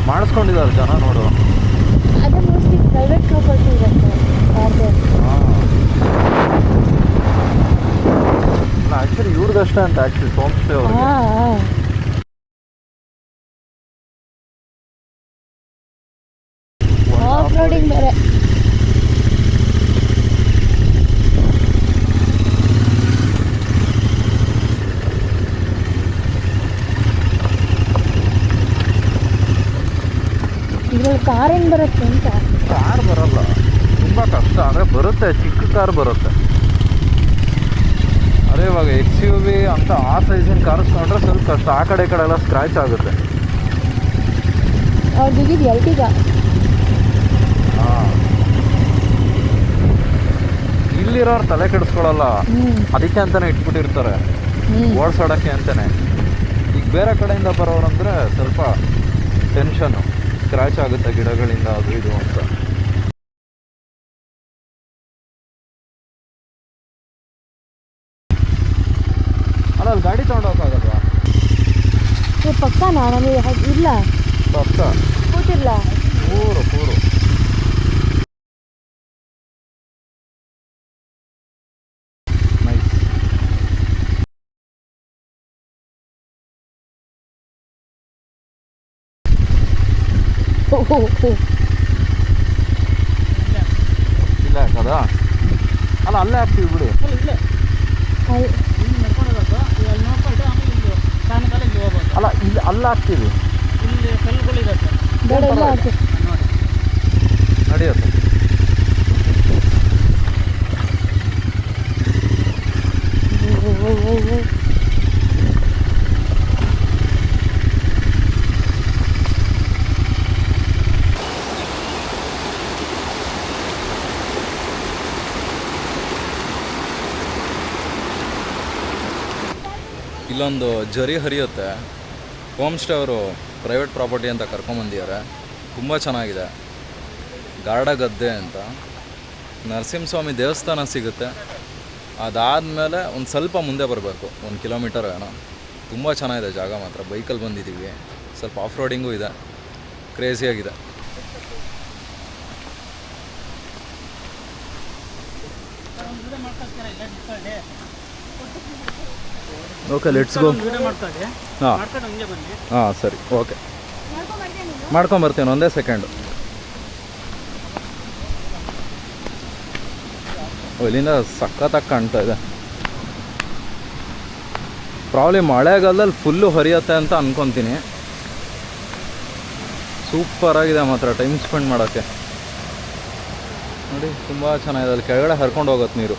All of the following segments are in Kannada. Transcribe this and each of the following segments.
ಮಾಡಿಸ್ಕೊಂಡಿದ್ದಾರೆ ಜನ ನೋಡು. ಅದೇ ಮೋಸ್ಟ್ಲಿ ಪ್ರೈವೇಟ್ ಪ್ರಾಪರ್ಟಿ ಇರುತ್ತೆ ಅವ್ರದ್ದು. ಆ್ಯಕ್ಚುಲಿ ಇವ್ರದಷ್ಟೇ ಅಂತ ಆ್ಯಕ್ಚುಲಿ ಹೋಮ್ ಸ್ಟೇ ಅವ್ರಿಗೆ. ಆಫ್ ರೋಡಿಂಗ್ ಬೇರೆ. ಇದ್ರಲ್ಲಿ ಕಾರ್ ಹೆಂಗೆ ಬರುತ್ತೆ ಅಂತ. ಕಾರ್ ಬರಲ್ಲ, ತುಂಬ ಕಷ್ಟ. ಅಂದರೆ ಬರುತ್ತೆ, ಚಿಕ್ಕ ಕಾರ್ ಬರುತ್ತೆ. ಅದೇ ಇವಾಗ XUV ಅಂತ ಆ ಸೈಜಿನ ಕಾರ್ಸ್ ನೋಡ್ರೆ ಸ್ವಲ್ಪ ಕಷ್ಟ. ಆ ಕಡೆ ಈ ಕಡೆ ಎಲ್ಲ ಸ್ಕ್ರ್ಯಾಚ್ ಆಗುತ್ತೆ. ಅವ್ರು ಬಿಗಿದು ಎಲ್ಟಿಗ. ಹಾಂ, ಇಲ್ಲಿರೋರು ತಲೆ ಕೆಡಿಸ್ಕೊಳ್ಳಲ್ಲ, ಅದಕ್ಕೆ ಅಂತಲೇ ಇಟ್ಬಿಟ್ಟಿರ್ತಾರೆ ಓಡಿಸೋಡಕ್ಕೆ ಅಂತಲೇ. ಈಗ ಬೇರೆ ಕಡೆಯಿಂದ ಬರೋರಂದರೆ ಸ್ವಲ್ಪ ಟೆನ್ಷನ್ನು, ಸ್ಕ್ರ್ಯಾಚ್ ಆಗುತ್ತೆ ಗಿಡಗಳಿಂದ ಅದು ಇದು ಅಂತ. ಅಲ್ಲ ಅಲ್ಲಿ ಗಾಡಿ ತೊಗೊಂಡೋಗಕ್ಕಾಗಲ್ವಾ? ಪಕ್ಕನಾ? ನನಗೆ ಇಲ್ಲ, ಪಕ್ಕ ಕೂತಿರ್ಲ ಪೂರು ನೈಸ್. ಇಲ್ಲ ಯಾಕದಾ? ಅಲ್ಲ ಅಲ್ಲೇ ಹಾಕ್ತೀವಿ ಬಿಡು. ಅಲ್ಲ ಇಲ್ಲಿ ಅಲ್ಲ ಹಾಕ್ತೀವಿ, ನಡೆಯುತ್ತೆ. ಇಲ್ಲೊಂದು ಜರಿ ಹರಿಯುತ್ತೆ. ಹೋಮ್ ಸ್ಟೇ ಅವರು ಪ್ರೈವೇಟ್ ಪ್ರಾಪರ್ಟಿ ಅಂತ ಕರ್ಕೊಂಬಂದಿದ್ದಾರೆ. ತುಂಬ ಚೆನ್ನಾಗಿದೆ. ಗಾರ್ಡ ಗದ್ದೆ ಅಂತ ನರಸಿಂಹಸ್ವಾಮಿ ದೇವಸ್ಥಾನ ಸಿಗುತ್ತೆ. ಅದಾದಮೇಲೆ ಒಂದು ಸ್ವಲ್ಪ ಮುಂದೆ ಬರಬೇಕು, 1 ಕಿಲೋಮೀಟರ್ ಏನೋ. ತುಂಬ ಚೆನ್ನಾಗಿದೆ ಜಾಗ ಮಾತ್ರ. ಬೈಕಲ್ಲಿ ಬಂದಿದ್ದೀವಿ, ಸ್ವಲ್ಪ ಆಫ್ ರೋಡಿಂಗೂ ಇದೆ, ಕ್ರೇಜಿಯಾಗಿದೆ. Okay, let's go. ಹಾಂ ಹಾಂ, ಸರಿ, ಓಕೆ, ಮಾಡ್ಕೊಂಬರ್ತೀನಿ. ಒಂದೇ ಸೆಕೆಂಡು. ಇಲ್ಲಿಂದ ಸಖತ್ತಾಗಿ ಕಾಣ್ತಾ ಇದೆ. ಪ್ರಾಬ್ಲಮ್ ಮಳೆಗಾಲದಲ್ಲಿ ಫುಲ್ಲು ಹರಿಯುತ್ತೆ ಅಂತ ಅಂದ್ಕೊತೀನಿ. ಸೂಪರಾಗಿದೆ ಮಾತ್ರ ಟೈಮ್ ಸ್ಪೆಂಡ್ ಮಾಡೋಕ್ಕೆ. ನೋಡಿ, ತುಂಬ ಚೆನ್ನಾಗಿದೆ. ಅಲ್ಲಿ ಕೆಳಗಡೆ ಹರ್ಕೊಂಡು ಹೋಗುತ್ತೆ ನೀರು.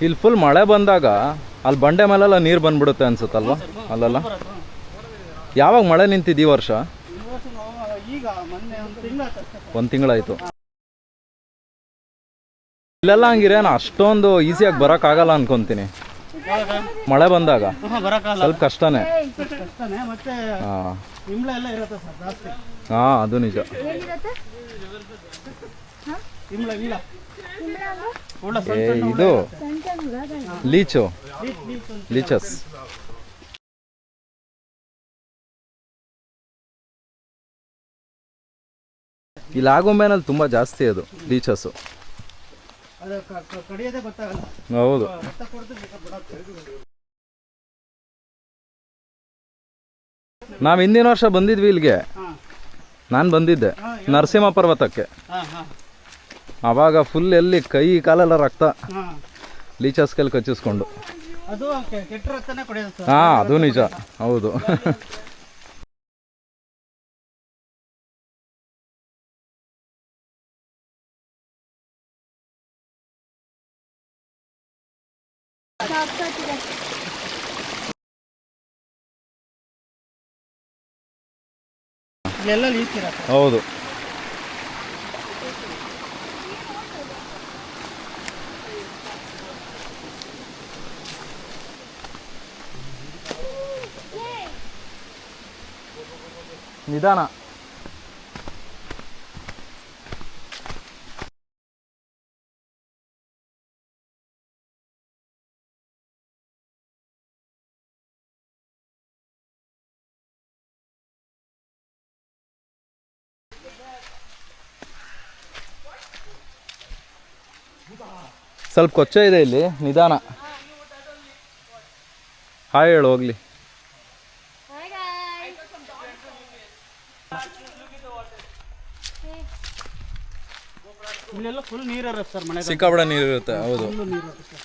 ಇಲ್ಲಿ ಫುಲ್ ಮಳೆ ಬಂದಾಗ ಅಲ್ಲಿ ಬಂಡೆ ಮೇಲೆಲ್ಲ ನೀರು ಬಂದ್ಬಿಡುತ್ತೆ ಅನ್ಸುತ್ತಲ್ವ? ಅಲ್ಲಲ್ಲ, ಯಾವಾಗ ಮಳೆ ನಿಂತಿದ್ದು ಈ ವರ್ಷ? 1 ತಿಂಗಳಾಯಿತು. ಇಲ್ಲೆಲ್ಲ ಹಂಗಿರೇನು ಅಷ್ಟೊಂದು ಈಸಿಯಾಗಿ ಬರೋಕ್ಕಾಗಲ್ಲ ಅನ್ಕೊತೀನಿ. ಮಳೆ ಬಂದಾಗ ಸ್ವಲ್ಪ ಕಷ್ಟನೇ. ಹಾಂ ಹಾಂ, ಅದು ನಿಜ. ಇದು ಲೀಚಸ್. ಇಲ್ಲಿ ಆಗುಂಬೆನಲ್ಲಿ ತುಂಬ ಜಾಸ್ತಿ ಅದು ಲೀಚಸ್ಸು. ಹೌದು. ನಾವು ಹಿಂದಿನ ವರ್ಷ ಬಂದಿದ್ವಿ ಇಲ್ಲಿಗೆ. ನಾನು ಬಂದಿದ್ದೆ ನರಸಿಂಹ ಪರ್ವತಕ್ಕೆ. ಆವಾಗ ಫುಲ್ ಎಲ್ಲಿ ಕೈ ಕಾಲೆಲ್ಲ ರಕ್ತ, ಲೀಚಸ್ ಕೈಲಿ ಕಚ್ಚಿಸ್ಕೊಂಡು. ಹಾಂ, ಅದು ನಿಜ, ಹೌದು. ಹೌದು. ನಿಧಾನ. ಸ್ವಲ್ಪ ಕೊಚ್ಚೆ ಇದೆ ಇಲ್ಲಿ, ನಿಧಾನ. ಹಾಯ್ ಹೇಳು ಹೋಗ್ಲಿ. ಇಲ್ಲೆಲ್ಲ ಫುಲ್ ನೀರು ಇರುತ್ತೆ ಸರ್, ಮಳೆ ಸಿಕ್ಕಾಪಟ್ಟೆ ನೀರು ಇರುತ್ತೆ. ಹೌದು, ನೀರು ಇರುತ್ತೆ.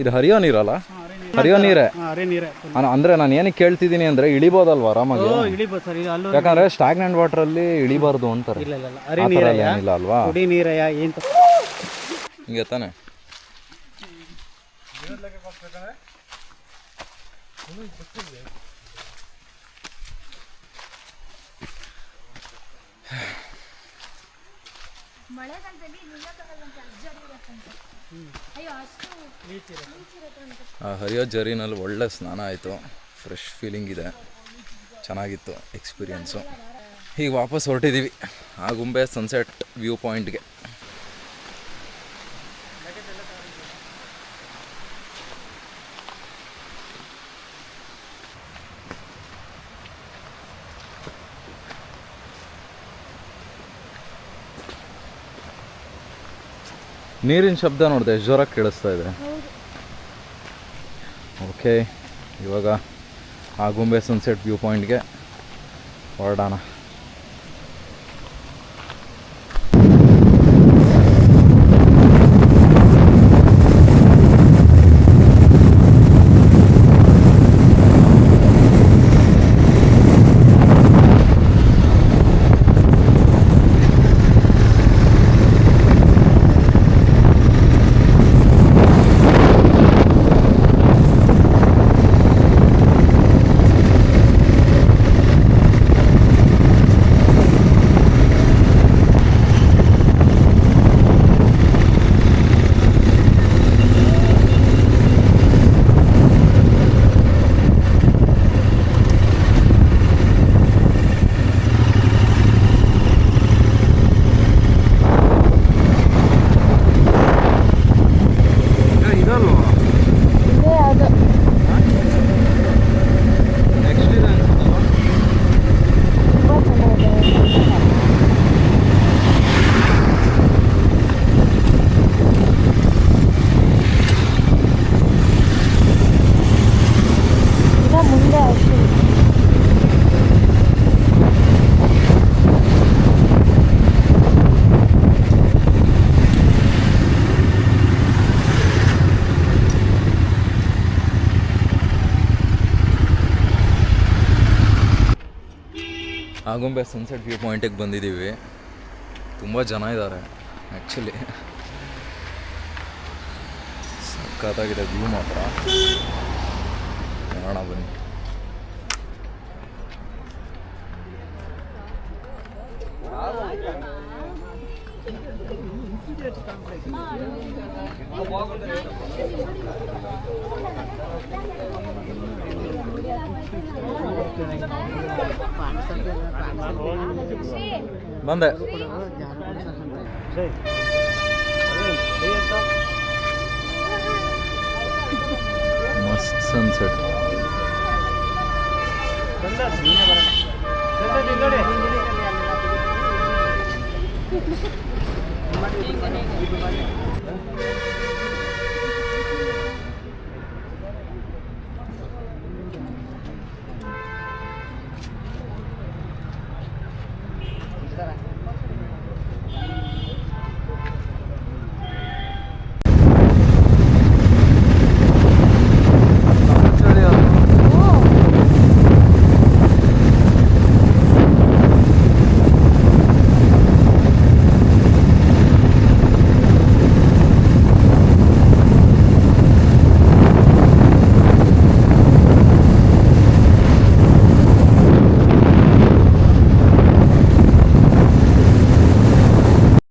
ಇದು ಹರಿಯೋ ನೀರಲ್ಲ? ಹರಿಯೋ ನೀರೇ. ಅರೆ ನೀರೇ ಅಂದರೆ ನಾನು ಏನಕ್ಕೆ ಕೇಳ್ತಿದ್ದೀನಿ ಅಂದರೆ ಇಳಿಬೋದಲ್ವ ಆರಾಮಾಗಿ? ಇಳಿಬೋದು ಸರ್, ಇದು ಅಲ್ಲೂ ಯಾಕಂದರೆ ಸ್ಟಾಗ್ನೆಂಟ್ ವಾಟ್ರಲ್ಲಿ ಇಳಿಬಾರ್ದು ಅಂತಾರೆ. ಇಲ್ಲ ಇಲ್ಲ ಅರೆ ಆ ಥರ ನೀರೇ ಎಲ್ಲ ಏನಿಲ್ಲ ಅಲ್ವಾ? ಕುಡಿ ನೀರಯ್ಯ ಏನು ಹಿಂಗೆ ತಾನೆ. ಆ ಹರಿಯೋ ಜರಿನಲ್ಲಿ ಒಳ್ಳೆ ಸ್ನಾನ ಆಯಿತು, ಫ್ರೆಶ್ ಫೀಲಿಂಗ್ ಇದೆ, ಚೆನ್ನಾಗಿತ್ತು ಎಕ್ಸ್ಪೀರಿಯೆನ್ಸು. ಈಗ ವಾಪಸ್ ಹೊರಟಿದ್ದೀವಿ ಆಗುಂಬೆ ಸನ್ಸೆಟ್ ವ್ಯೂ ಪಾಯಿಂಟ್ಗೆ. ನೀರಿನ ಶಬ್ದ ನೋಡಿದೆ ಎಷ್ಟು ಜೋರಾಗಿ ಕೇಳಿಸ್ತಾ ಇದೆ. ಓಕೆ, ಇವಾಗ ಆಗುಂಬೆ ಸನ್ಸೆಟ್ ವ್ಯೂ ಪಾಯಿಂಟ್ಗೆ ಹೊರಡೋಣ. ಆಗುಂಬೆ ಸನ್ಸೆಟ್ ವ್ಯೂ ಪಾಯಿಂಟಿಗೆ ಬಂದಿದ್ದೀವಿ. ತುಂಬ ಜನ ಇದ್ದಾರೆ ಆ್ಯಕ್ಚುಲಿ, ಸಖತ್ತಾಗಿದೆ ವ್ಯೂ ಮಾತ್ರ. ನೋಡೋಣ ಬನ್ನಿ. ಬಂದೆ. ಮಸ್ತ್ ಸನ್ಸೆಟ್.